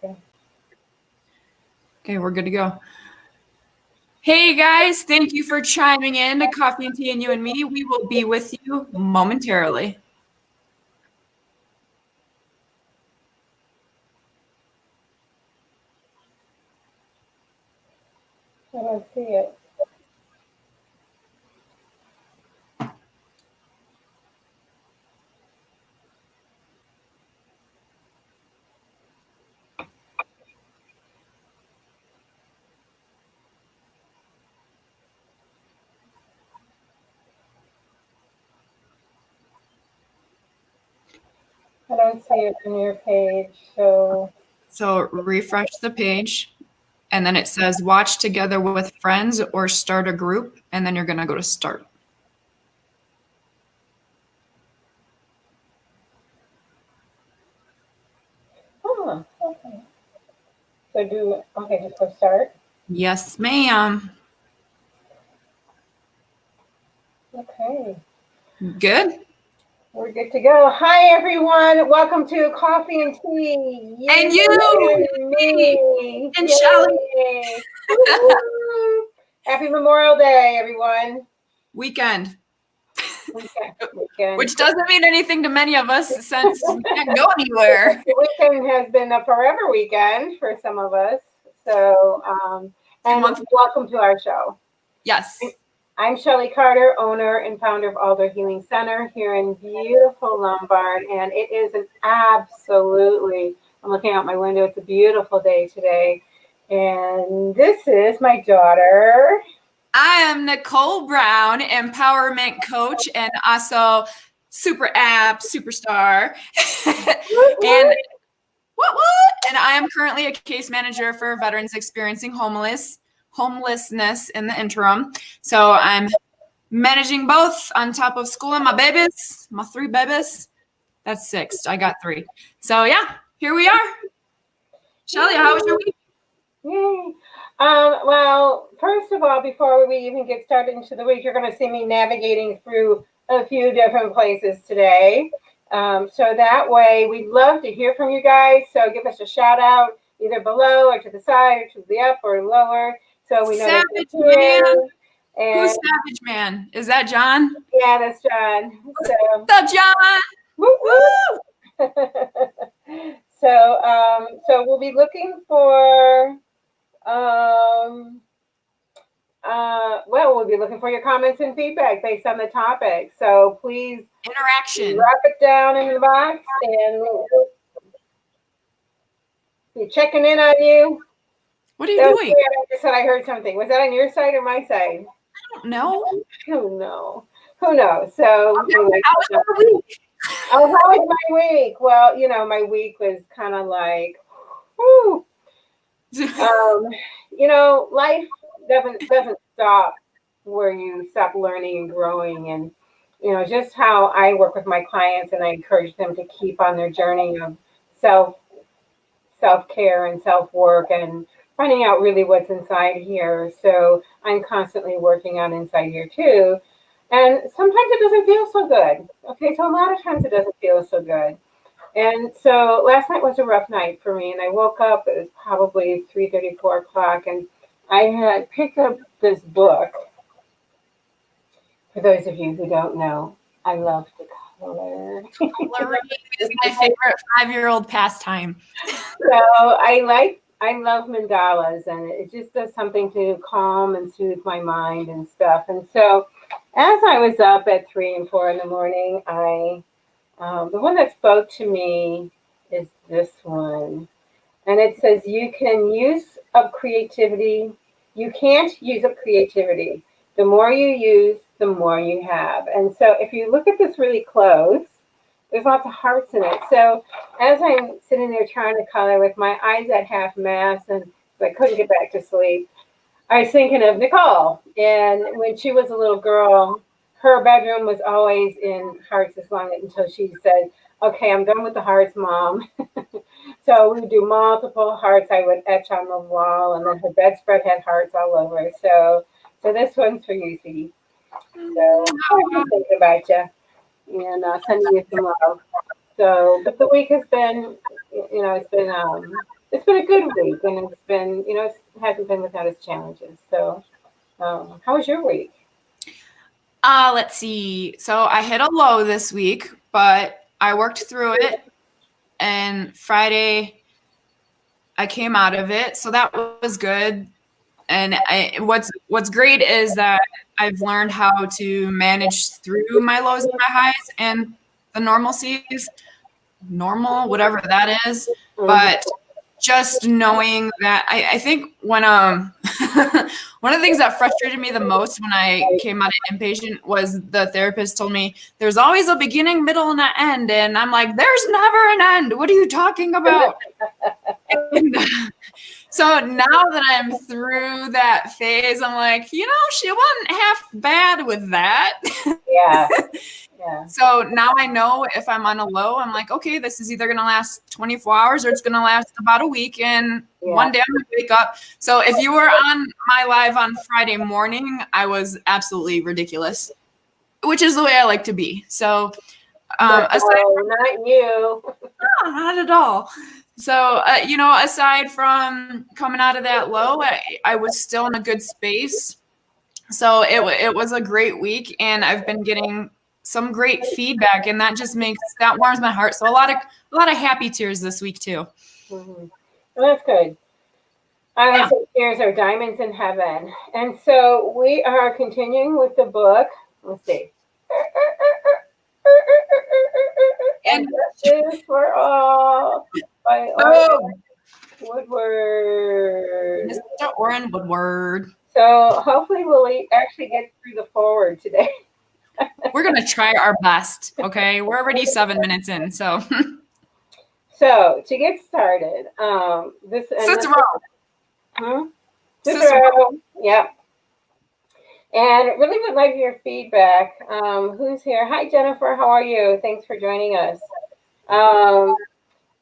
Okay. Okay, we're good to go. Hey guys, thank you for chiming in to Coffee and Tea and You and Me. We will be with you momentarily. I don't see it. I don't see it on your page, so refresh the page, and then it says watch together with friends or start a group, and then you're going to go to start. oh, okay. So just go start. Yes, ma'am. Okay. Good? We're good to go. Hi, everyone. Welcome to Coffee and Tea. And you and me. and Yay. Shelly. Happy Memorial Day, everyone. Weekend. Weekend. Which doesn't mean anything to many of us since we can't go anywhere. The weekend has been a forever weekend for some of us. So, and welcome to our show. Yes. I'm Shellie Carter, owner and founder of Alder Healing Center here in beautiful Lombard, and it is I'm looking out my window, it's a beautiful day today, and this is my daughter. I am Nicole Brown, empowerment coach and also super app superstar. And I am currently a case manager for veterans experiencing homelessness in the interim. So I'm managing both on top of school and my 3 babies. That's 6. I got 3. So yeah, here we are. Shelly, how was your week? Yay. Well, first of all, before we even get started into the week, you're going to see me navigating through a few different places today. So that way, we'd love to hear from you guys. So give us a shout out either below or to the side or to the up or lower. So we know Savage Man. Who's Savage Man? Is that John? Yeah, that's John. So, what's up, John? Woo! So we'll be looking for we'll be looking for your comments and feedback based on the topic. So please interaction. Drop it down in the box and we'll be checking in on you. What are you doing? I just said I heard something. Was that on your side or my side? I don't know. Who knows? So anyway, how was your week? Oh, how was my week? Well, my week was kind of like, whew. Life doesn't stop where you stop learning and growing, and just how I work with my clients and I encourage them to keep on their journey of self-care and self-work and finding out really what's inside here. So I'm constantly working on inside here too. And sometimes it doesn't feel so good. Okay, so a lot of times it doesn't feel so good. And so last night was a rough night for me, and I woke up, it was probably 3:30, 4 o'clock, and I had picked up this book. For those of you who don't know, I love to color. Coloring is my favorite 5-year-old pastime. So I love mandalas, and it just does something to calm and soothe my mind and stuff. And so as I was up at 3 and 4 in the morning, the one that spoke to me is this one. And it says, you can't use up creativity. The more you use, the more you have. And so if you look at this really close, there's lots of hearts in it. So as I'm sitting there trying to color with my eyes at half mast and I couldn't get back to sleep, I was thinking of Nicole. And when she was a little girl, her bedroom was always in hearts until she said, okay, I'm done with the hearts, Mom. So we would do multiple hearts. I would etch on the wall, and then her bedspread had hearts all over. So this one's for you, sweetie. So I'm just thinking about you and sending you some love. So, but the week has been, it's been been a good week, and it's been, it hasn't been without its challenges. So, how was your week? Let's see. So I hit a low this week, but I worked through it, and Friday I came out of it, so that was good. And what's great is that I've learned how to manage through my lows and my highs and the normalcies, whatever that is. But just knowing that, I think when one of the things that frustrated me the most when I came out of inpatient was the therapist told me there's always a beginning, middle, and an end, and I'm like, there's never an end. What are you talking about? And, so now that I'm through that phase, I'm like, she wasn't half bad with that. Yeah. So now I know if I'm on a low, I'm like, okay, this is either going to last 24 hours or it's going to last about a week. And one day I'm going to wake up. So if you were on my live on Friday morning, I was absolutely ridiculous, which is the way I like to be. So not you. No, not at all. So, aside from coming out of that low, I was still in a good space. So it was a great week, and I've been getting some great feedback, and that warms my heart. So a lot of happy tears this week too. Mm-hmm. Well, that's good. I always say tears are diamonds in heaven. And so we are continuing with the book. Let's see. And Justice for All by Orrin Woodward. Mr. Orrin Woodward. So hopefully we'll actually get through the forward today. We're going to try our best, okay? We're already 7 minutes in, so. So to get started, Cicero. Cicero. Yep. And really would like your feedback. Who's here? Hi, Jennifer. How are you? Thanks for joining us.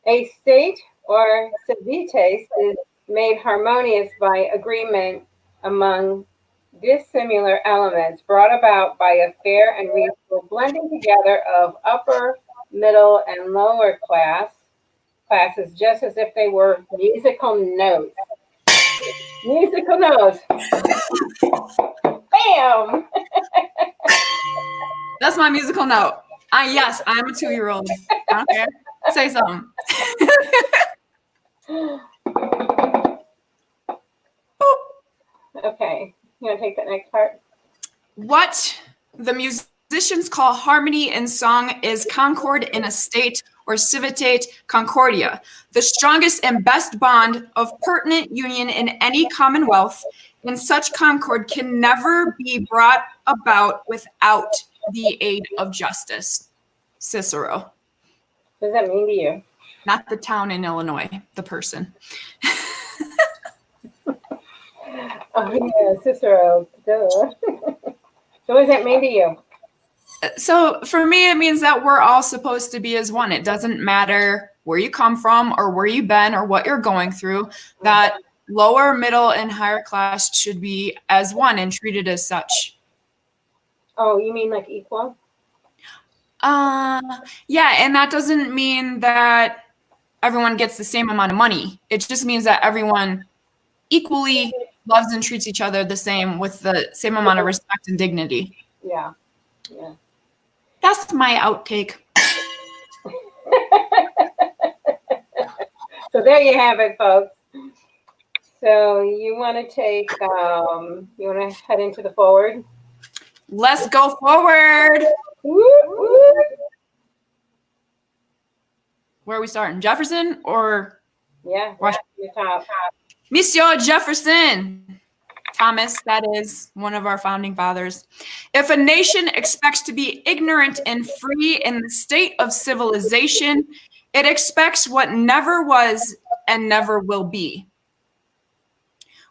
A state or civitas is made harmonious by agreement among dissimilar elements brought about by a fair and reasonable blending together of upper, middle, and lower classes, just as if they were musical notes. Musical notes. Bam! That's my musical note. Yes, I'm a 2-year-old. I don't care. Say something. Okay. You want to take that next part? What the musicians call harmony in song is concord in a state or civitate concordia, the strongest and best bond of pertinent union in any commonwealth, and such concord can never be brought about without the aid of justice. Cicero. What does that mean to you? Not the town in Illinois, the person. Oh, yeah, Cicero. Duh. So what does that mean to you? So for me, it means that we're all supposed to be as one. It doesn't matter where you come from or where you've been or what you're going through, that lower, middle, and higher class should be as one and treated as such. Oh, you mean like equal? Yeah, and that doesn't mean that everyone gets the same amount of money. It just means that everyone equally loves and treats each other the same with the same amount of respect and dignity. Yeah. That's my outtake. So there you have it, folks. So you want to take, you want to head into the forward? Let's go forward. Where are we starting? Jefferson or? Yeah, the top. Monsieur Jefferson. Thomas, that is one of our founding fathers. If a nation expects to be ignorant and free in the state of civilization, it expects what never was and never will be.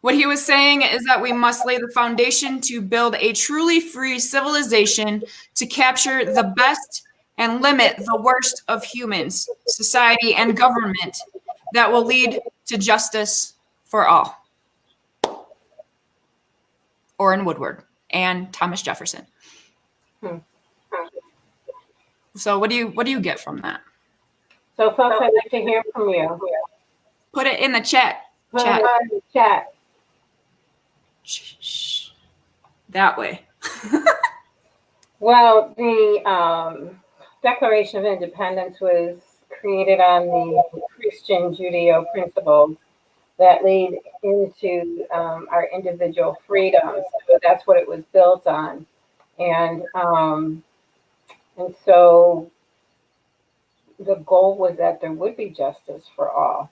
What he was saying is that we must lay the foundation to build a truly free civilization to capture the best and limit the worst of humans, society, and government that will lead to justice for all. Orrin Woodward and Thomas Jefferson. So what do you get from that? So folks, I'd like to hear from you. Put it in the chat. Put it in the chat. That way. Well, the Declaration of Independence was created on the Christian Judeo principles that lead into our individual freedoms. So that's what it was built on. And so the goal was that there would be justice for all.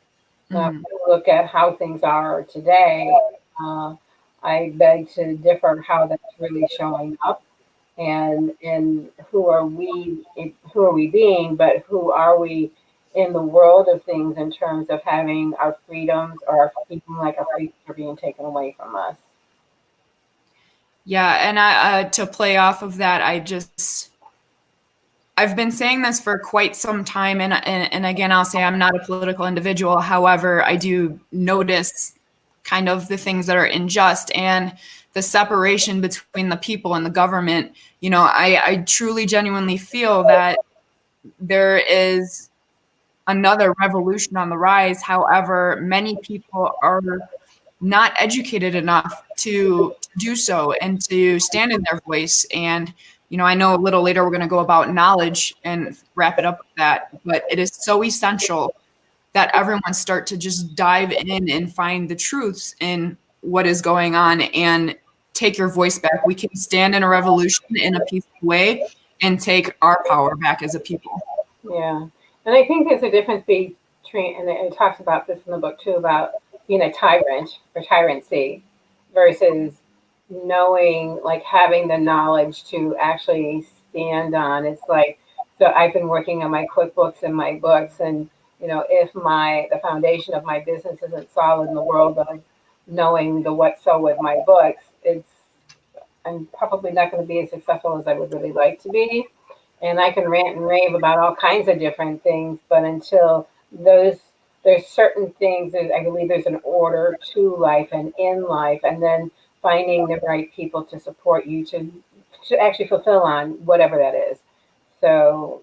Now, if you look at how things are today, I beg to differ how that's really showing up, and who are we being, but who are we in the world of things in terms of having our freedoms, or feeling like our freedoms are being taken away from us. Yeah, and I to play off of that, I've been saying this for quite some time, and again, I'll say I'm not a political individual. However, I do notice kind of the things that are unjust and the separation between the people and the government. You know, I truly, genuinely feel that there is another revolution on the rise. However, many people are not educated enough to do so and to stand in their voice. And you know, I know a little later we're going to go about knowledge and wrap it up with that, but it is so essential that everyone start to just dive in and find the truths in what is going on and take your voice back. We can stand in a revolution in a peaceful way and take our power back as a people. Yeah. And I think there's a difference between, and it talks about this in the book too, about being a tyrant or tyrancy versus knowing, like having the knowledge to actually stand on. It's like, so I've been working on my QuickBooks and my books, and you know, if the foundation of my business isn't solid in the world of knowing the what so with my books, I'm probably not going to be as successful as I would really like to be. And I can rant and rave about all kinds of different things, but until there's certain things, I believe there's an order to life and in life, and then finding the right people to support you to actually fulfill on whatever that is. So,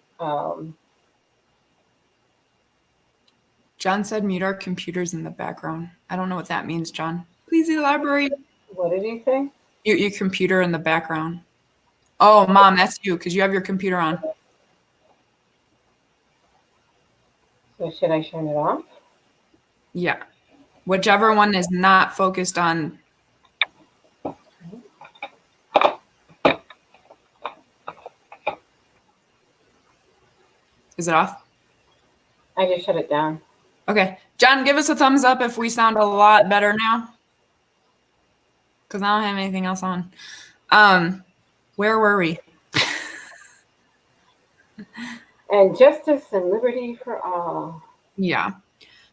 John said mute our computers in the background. I don't know what that means, John. Please elaborate. What did he say? Mute your computer in the background. Oh, Mom, that's you because you have your computer on. So should I turn it off? Yeah. Whichever one is not focused on. Is it off? I just shut it down. Okay. John, give us a thumbs up if we sound a lot better now. Because I don't have anything else on. Where were we? And justice and liberty for all. Yeah.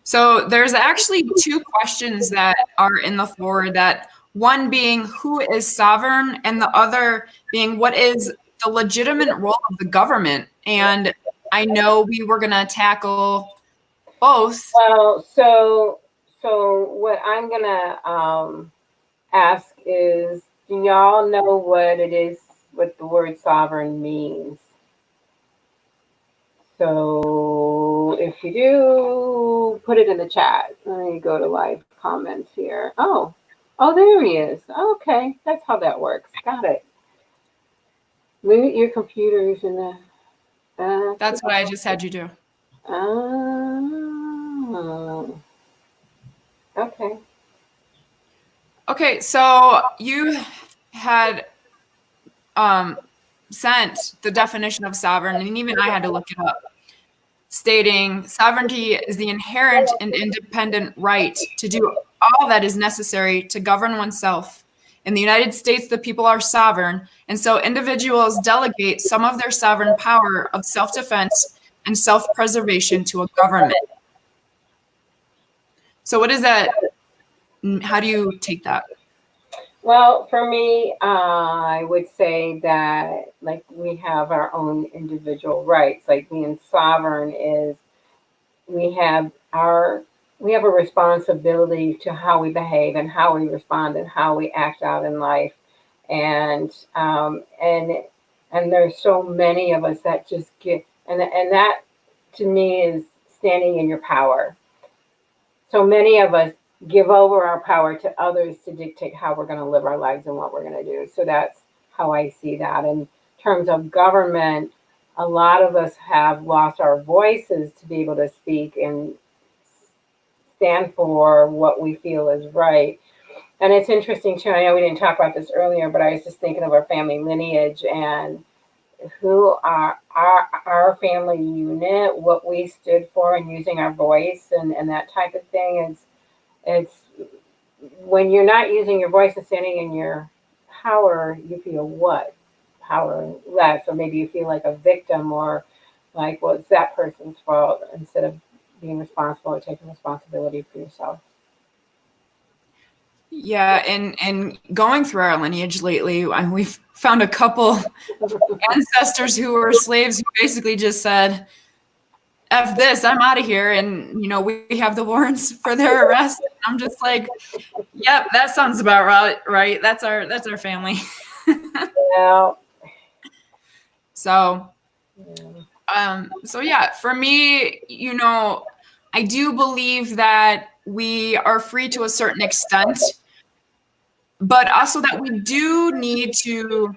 So there's actually two questions that are in the forward, that one being who is sovereign and the other being what is the legitimate role of the government. And I know we were going to tackle both. Well, so what I'm going to ask is, do y'all know what the word sovereign means? So if you do, put it in the chat. Let me go to live comments here. Oh, there he is. Okay, that's how that works. Got it. Mute your computers in the That's what I just had you do. Oh, okay. Okay, so you had sent the definition of sovereign, and even I had to look it up, stating sovereignty is the inherent and independent right to do all that is necessary to govern oneself. In the United States, the people are sovereign, and so individuals delegate some of their sovereign power of self-defense and self-preservation to a government. So what is that? How do you take that? Well, for me, I would say that like we have our own individual rights. Like being sovereign is we have a responsibility to how we behave and how we respond and how we act out in life. And there's so many of us that just get, and that to me is standing in your power. so many of us give over our power to others to dictate how we're going to live our lives and what we're going to do. So that's how I see that. In terms of government, a lot of us have lost our voices to be able to speak and stand for what we feel is right. And it's interesting too. I know we didn't talk about this earlier, but I was just thinking of our family lineage and who are our family unit, what we stood for, and using our voice and that type of thing. It's when you're not using your voice and standing in your power, you feel what? Powerless, or maybe you feel like a victim, or like, well, it's that person's fault, instead of being responsible or taking responsibility for yourself. Yeah, and going through our lineage lately, we've found a couple ancestors who were slaves who basically just said, F this, I'm out of here. And, we have the warrants for their arrest. And I'm just like, yep, that sounds about right. That's our family. Yeah. So yeah, for me, I do believe that we are free to a certain extent, but also that we do need to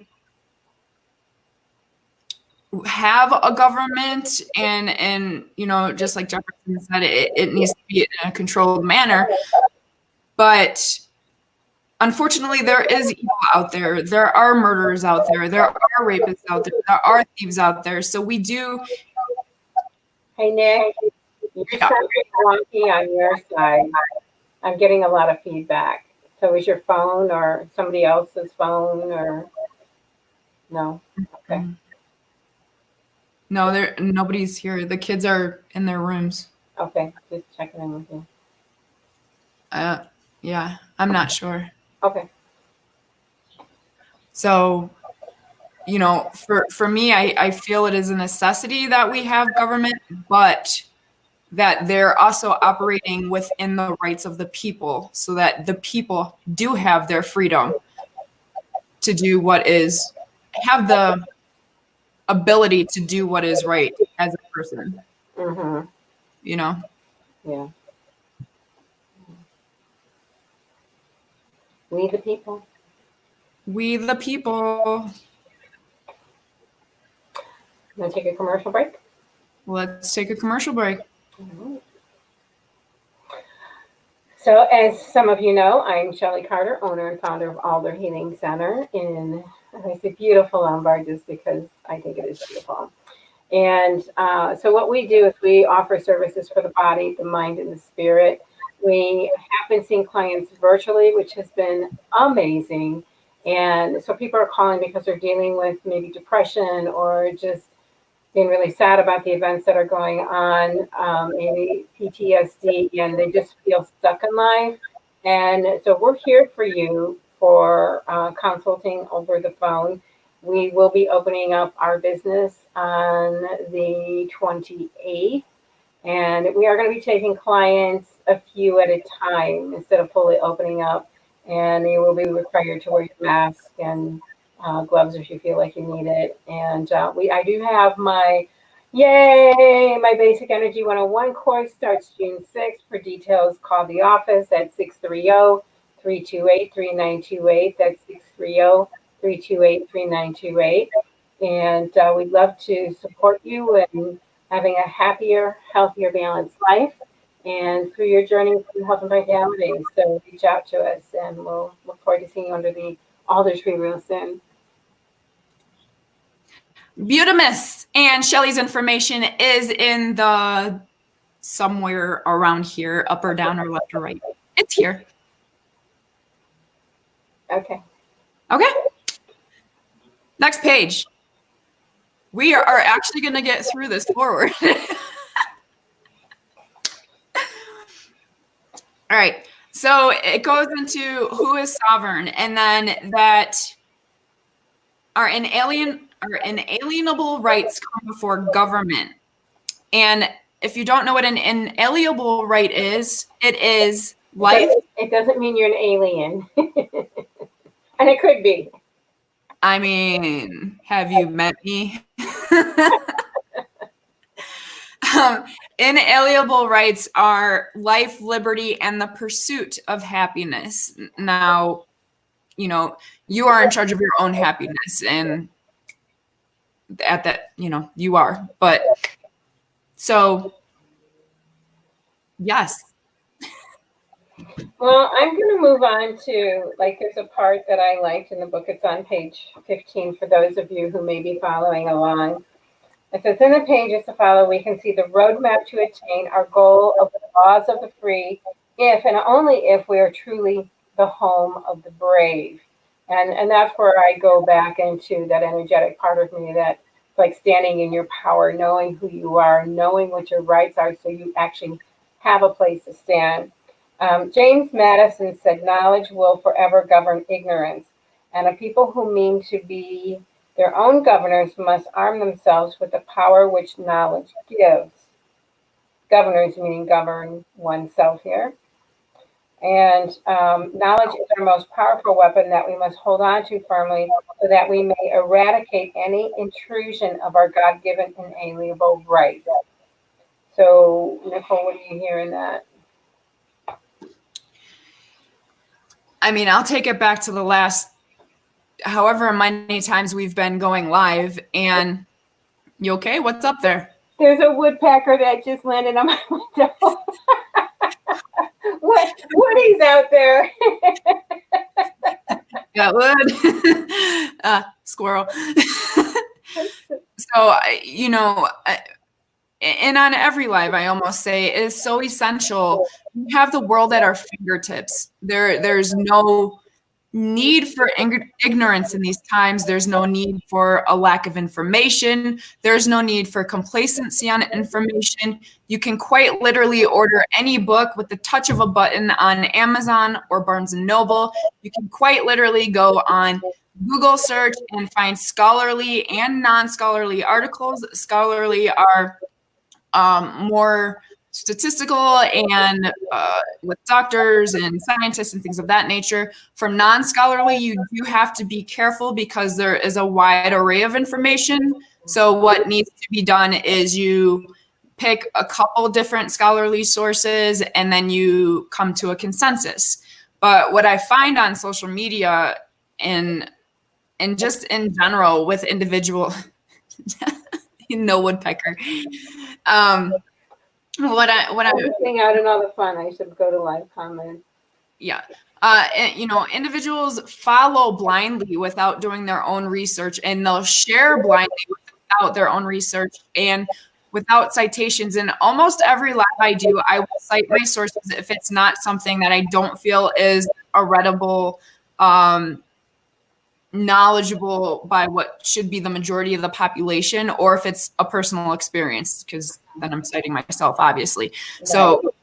have a government, and just like Jefferson said, it needs to be in a controlled manner. But unfortunately, there is evil out there. There are murderers out there. There are rapists out there. There are thieves out there. So we do. Hey, Nick, you're sounding wonky on your side. I'm getting a lot of feedback. So is your phone or somebody else's phone, or no? Okay. No, nobody's here. The kids are in their rooms. Okay, just checking in with you. Yeah, I'm not sure. Okay. So, for me, I feel it is a necessity that we have government, but that they're also operating within the rights of the people, so that the people do have their freedom to do have the ability to do what is right as a person. Mm-hmm. Yeah. We the people. We the people. Want to take a commercial break? Let's take a commercial break. Mm-hmm. So, as some of you know, I'm Shellie Carter, owner and founder of Alder Healing Center in, I say beautiful Lombard just because I think it is beautiful. And so what we do is we offer services for the body, the mind, and the spirit. We have been seeing clients virtually, which has been amazing. And so people are calling because they're dealing with maybe depression, or just being really sad about the events that are going on, maybe PTSD, and they just feel stuck in life. And so we're here for you for consulting over the phone. We will be opening up our business on the 28th, and we are going to be taking clients a few at a time instead of fully opening up. And you will be required to wear your mask and gloves if you feel like you need it. And I do have my Basic Energy 101 course starts June 6th. For details, call the office at 630-328-3928. That's 630-328-3928. And we'd love to support you in having a happier, healthier, balanced life, and through your journey through health and vitality. So reach out to us, and we'll look forward to seeing you under the alder tree real soon. Beautimus, and Shelly's information is in the somewhere around here, up or down or left or right. It's here. Okay. Next page. We are actually going to get through this forward. All right. So it goes into who is sovereign, and then that our inalienable rights come before government. And if you don't know what an inalienable right is, it is life. It doesn't mean you're an alien. And it could be. I mean, have you met me? Inalienable rights are life, liberty, and the pursuit of happiness. Now, you are in charge of your own happiness, and at that, you are. But so, yes. Well, I'm going to move on to, there's a part that I liked in the book. It's on page 15 for those of you who may be following along. It says, in the pages to follow, we can see the roadmap to attain our goal of the laws of the free, if and only if we are truly the home of the brave. And that's where I go back into that energetic part of me that's like standing in your power, knowing who you are, knowing what your rights are, so you actually have a place to stand. James Madison said, knowledge will forever govern ignorance, and a people who mean to be their own governors must arm themselves with the power which knowledge gives. Governors meaning govern oneself here. And knowledge is our most powerful weapon that we must hold on to firmly so that we may eradicate any intrusion of our God-given inalienable rights. So, Nicole, what do you hear in that? I mean, I'll take it back to the last however many times we've been going live. And you okay? What's up there? There's a woodpecker that just landed on my window. Woody's out there. Yeah, wood. Squirrel. So, and on every live, I almost say it is so essential. We have the world at our fingertips. There's no need for ignorance in these times. There's no need for a lack of information. There's no need for complacency on information. You can quite literally order any book with the touch of a button on Amazon or Barnes & Noble. You can quite literally go on Google search and find scholarly and non-scholarly articles. Scholarly are more statistical and with doctors and scientists and things of that nature. From non-scholarly, you do have to be careful because there is a wide array of information. So what needs to be done is you pick a couple different scholarly sources and then you come to a consensus. But what I find on social media and just in general with individual, woodpecker, what I'm missing out on all the fun. I should go to live comments. Yeah. Individuals follow blindly without doing their own research, and they'll share blindly without their own research and without citations. And almost every live I do, I will cite my sources if it's not something that I don't feel is a readable, knowledgeable by what should be the majority of the population, or if it's a personal experience, because then I'm citing myself, obviously. So,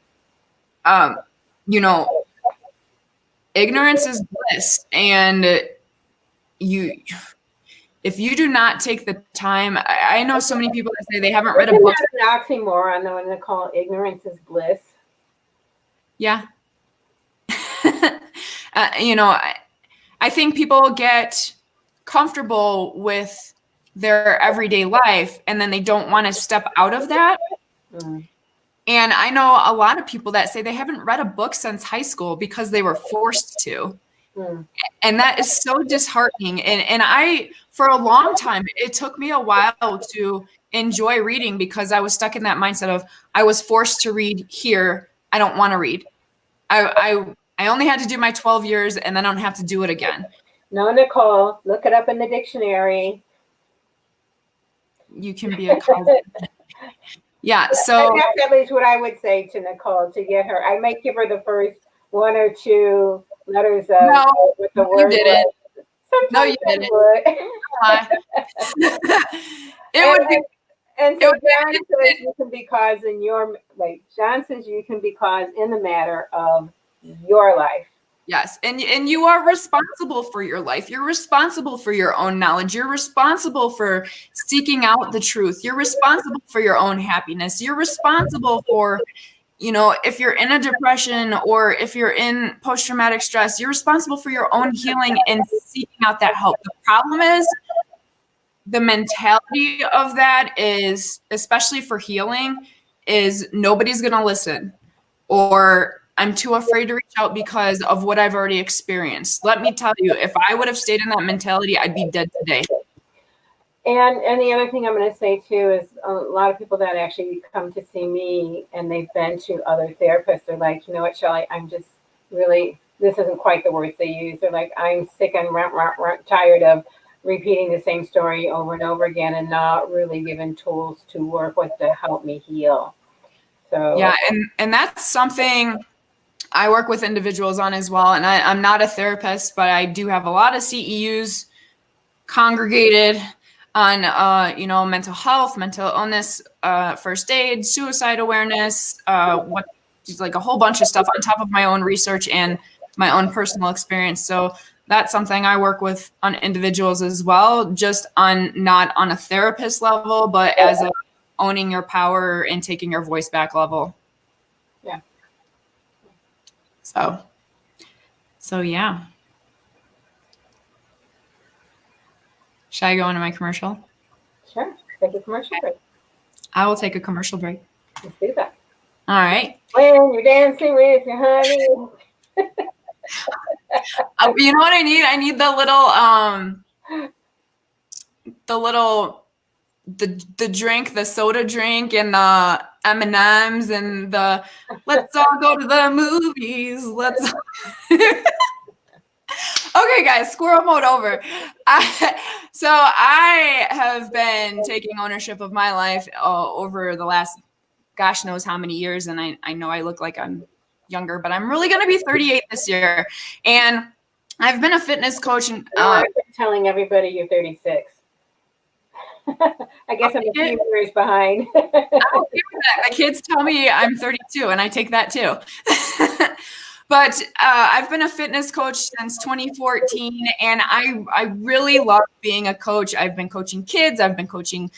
ignorance is bliss, and if you do not take the time, I know so many people that say they haven't read a book. Isn't that an oxymoron, though, when they call ignorance is bliss? Yeah. I think people get comfortable with their everyday life and then they don't want to step out of that. Mm. And I know a lot of people that say they haven't read a book since high school because they were forced to. Mm. And that is so disheartening. And I, for a long time, it took me a while to enjoy reading because I was stuck in that mindset of I was forced to read here. I don't want to read. I only had to do my 12 years and then I don't have to do it again. No, Nicole, look it up in the dictionary. You can be a college. Yeah, so that's at least what I would say to Nicole to get her. I might give her the first one or two letters of with the word. You didn't. No, you didn't. It would be. And so John says you can be caused in your, John says you can be caused in the matter of your life. Yes, and you are responsible for your life. You're responsible for your own knowledge. You're responsible for seeking out the truth. You're responsible for your own happiness. You're responsible for, if you're in a depression or if you're in post-traumatic stress, you're responsible for your own healing and seeking out that help. The problem is the mentality of that is, especially for healing, is nobody's going to listen, or I'm too afraid to reach out because of what I've already experienced. Let me tell you, if I would have stayed in that mentality, I'd be dead today. And the other thing I'm going to say too is a lot of people that actually come to see me and they've been to other therapists are like, you know what, Shelly, I'm just really, this isn't quite the words they use. They're like, I'm sick and tired of repeating the same story over and over again and not really given tools to work with to help me heal. So yeah, and that's something I work with individuals on as well. And I'm not a therapist, but I do have a lot of CEUs congregated on, mental health, mental illness, first aid, suicide awareness, like a whole bunch of stuff on top of my own research and my own personal experience. So that's something I work with on individuals as well, just not on a therapist level, but as a owning your power and taking your voice back level. Yeah. So yeah. Should I go into my commercial? Sure. Take a commercial break. I will take a commercial break. Let's do that. All right. When you're dancing with your honey. You know what I need? I need the drink, the soda drink, and the M&Ms, and the let's all go to the movies. Let's. Okay, guys, squirrel mode over. So I have been taking ownership of my life over the last gosh knows how many years, and I know I look like I'm younger, but I'm really going to be 38 this year. And I've been a fitness coach. And I'm telling everybody you're 36. I guess I'm a few years behind. I don't care that. My kids tell me I'm 32, and I take that too. But I've been a fitness coach since 2014, and I really love being a coach. I've been coaching kids. I've been coaching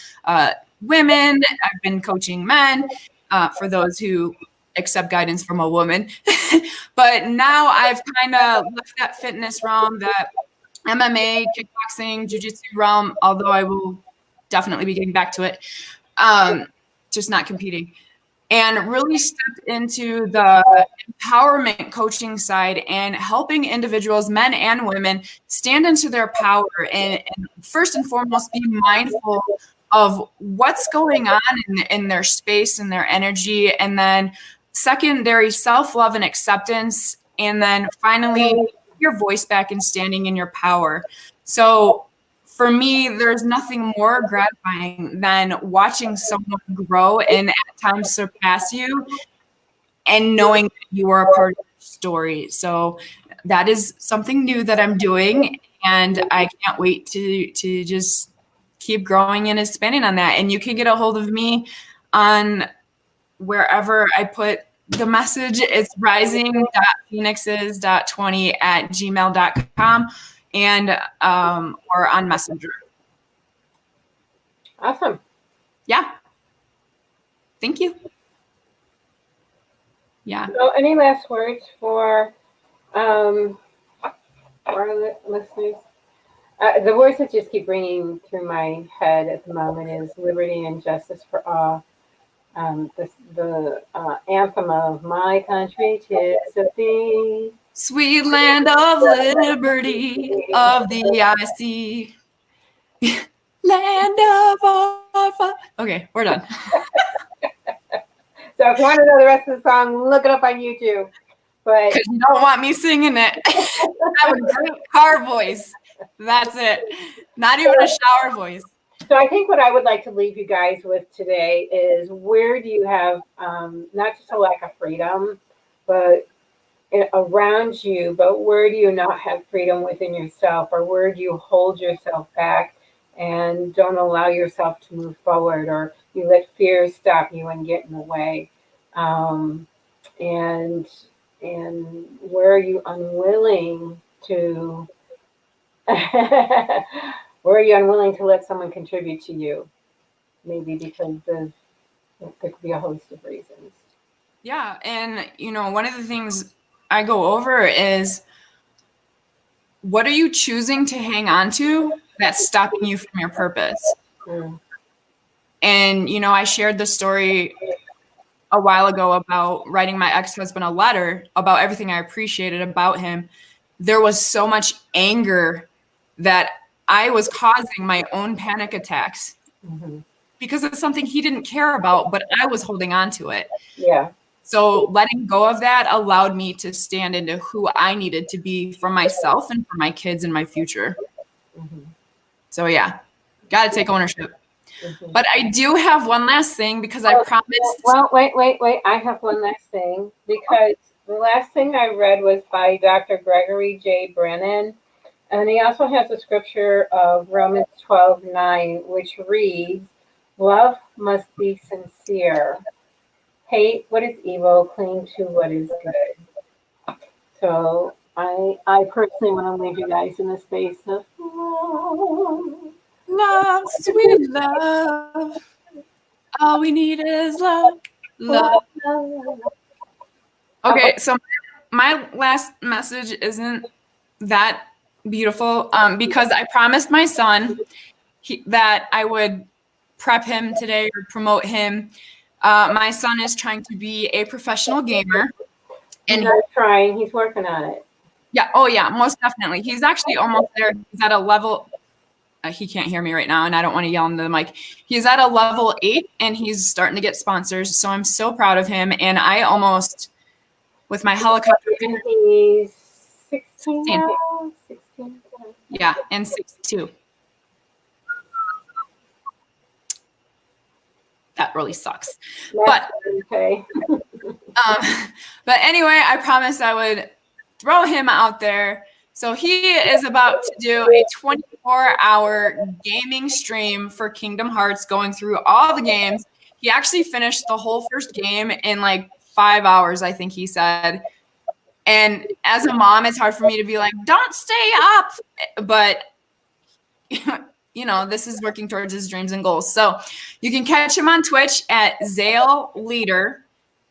women. I've been coaching men, for those who accept guidance from a woman. But now I've kind of left that fitness realm, that MMA, kickboxing, jiu-jitsu realm, although I will definitely be getting back to it, just not competing. And really stepped into the empowerment coaching side and helping individuals, men and women, stand into their power and first and foremost be mindful of what's going on in their space and their energy, and then secondary self-love and acceptance, and then finally your voice back and standing in your power. So for me, there's nothing more gratifying than watching someone grow and at times surpass you and knowing that you are a part of the story. So that is something new that I'm doing, and I can't wait to just keep growing and expanding on that. And you can get a hold of me on wherever I put the message. It's rising.phoenixes.20@gmail.com. And or on Messenger. Awesome. Yeah. Thank you. Yeah. So any last words for our listeners? The words that just keep ringing through my head at the moment is liberty and justice for all. The anthem of my country, 'tis a thee. Sweet land of liberty, of the I-sea. Land of our Okay, we're done. So if you want to know the rest of the song, look it up on YouTube. But because you don't want me singing it. I have a great car voice. That's it. Not even a shower voice. So I think what I would like to leave you guys with today is, where do you have not just a lack of freedom, but around you, but where do you not have freedom within yourself, or where do you hold yourself back and don't allow yourself to move forward, or you let fear stop you and get in the way, and where are you unwilling to where are you unwilling to let someone contribute to you, maybe because there could be a host of reasons. Yeah, and one of the things I go over is, what are you choosing to hang on to that's stopping you from your purpose? And I shared the story a while ago about writing my ex-husband a letter about everything I appreciated about him, there was so much anger that I was causing my own panic attacks because it's something he didn't care about, but I was holding on to it. Yeah. So letting go of that allowed me to stand into who I needed to be for myself and for my kids and my future. So yeah, got to take ownership. But I do have one last thing because I promised. Well, wait. I have one last thing because the last thing I read was by Dr. Gregory J. Brennan. And he also has a scripture of Romans 12:9, which reads, love must be sincere. Hate what is evil, cling to what is good. So I personally want to leave you guys in the space of Love, sweet love. All we need is love. Love. Okay, so my last message isn't that beautiful because I promised my son that I would prep him today or promote him. My son is trying to be a professional gamer. And he's trying, he's working on it. Yeah, oh yeah, most definitely. He's actually almost there. He's at a level, he can't hear me right now and I don't want to yell into the mic. He's at a level 8 and he's starting to get sponsors. So I'm so proud of him. And I almost, with my helicopter. And he's 16 now? 16. Yeah, and 6'2". That really sucks. But okay. But anyway, I promised I would throw him out there. So he is about to do a 24-hour gaming stream for Kingdom Hearts, going through all the games. He actually finished the whole first game in like 5 hours, I think he said. And as a mom, it's hard for me to be like, don't stay up. But, you know, this is working towards his dreams and goals. So you can catch him on Twitch at zaleleader,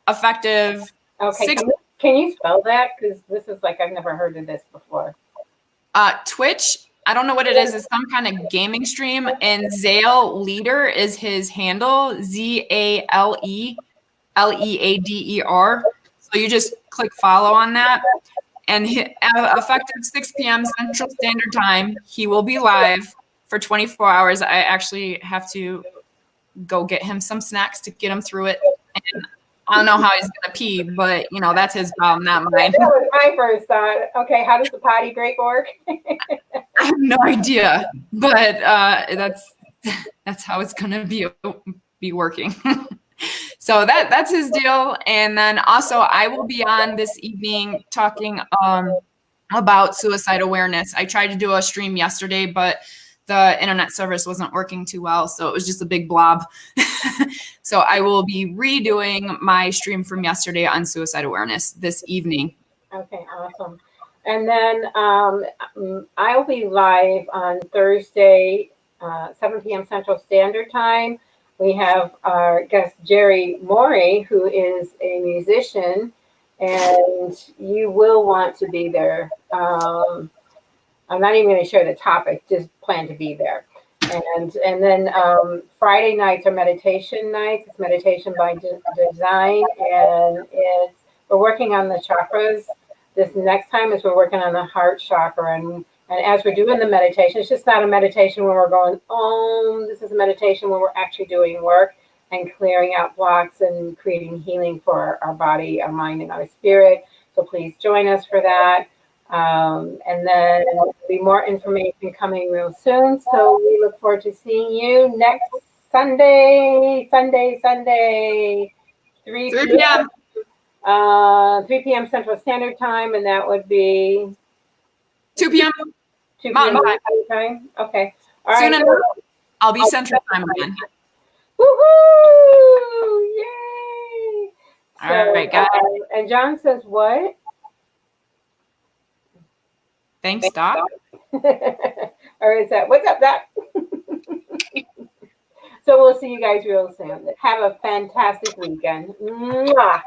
effective. Okay, can you spell that? Because this is like, I've never heard of this before. Twitch, I don't know what it is. It's some kind of gaming stream. And zaleleader is his handle, ZALELEADER. So you just click follow on that. And effective 6 p.m. Central Standard Time, he will be live for 24 hours. I actually have to go get him some snacks to get him through it. And I don't know how he's going to pee, but, you know, that's his problem, not mine. That was my first thought. Okay, how does the potty break work? I have no idea, but that's how it's going to be working. So that's his deal. And then also I will be on this evening talking about suicide awareness. I tried to do a stream yesterday, but the internet service wasn't working too well. So it was just a big blob. So I will be redoing my stream from yesterday on suicide awareness this evening. Okay, awesome. And then I'll be live on Thursday, 7 p.m. Central Standard Time. We have our guest, Jerry Morey, who is a musician, and you will want to be there. I'm not even going to share the topic, just plan to be there. And then Friday nights are meditation nights. It's meditation by design, and we're working on the chakras. This next time is we're working on the heart chakra, and as we're doing the meditation, it's just not a meditation where we're going, this is a meditation where we're actually doing work and clearing out blocks and creating healing for our body, our mind, and our spirit. So please join us for that. And then there'll be more information coming real soon. So we look forward to seeing you next Sunday, 3 p.m. 3 p.m. Central Standard Time, and that would be 2 p.m. 2 p.m. time. Okay. All right. Soon enough, I'll be Central Time again. Woohoo! Yay! All right, guys. And John says what? Thanks, Doc. Or is that, what's up, Doc? So we'll see you guys real soon. Have a fantastic weekend. Mwah!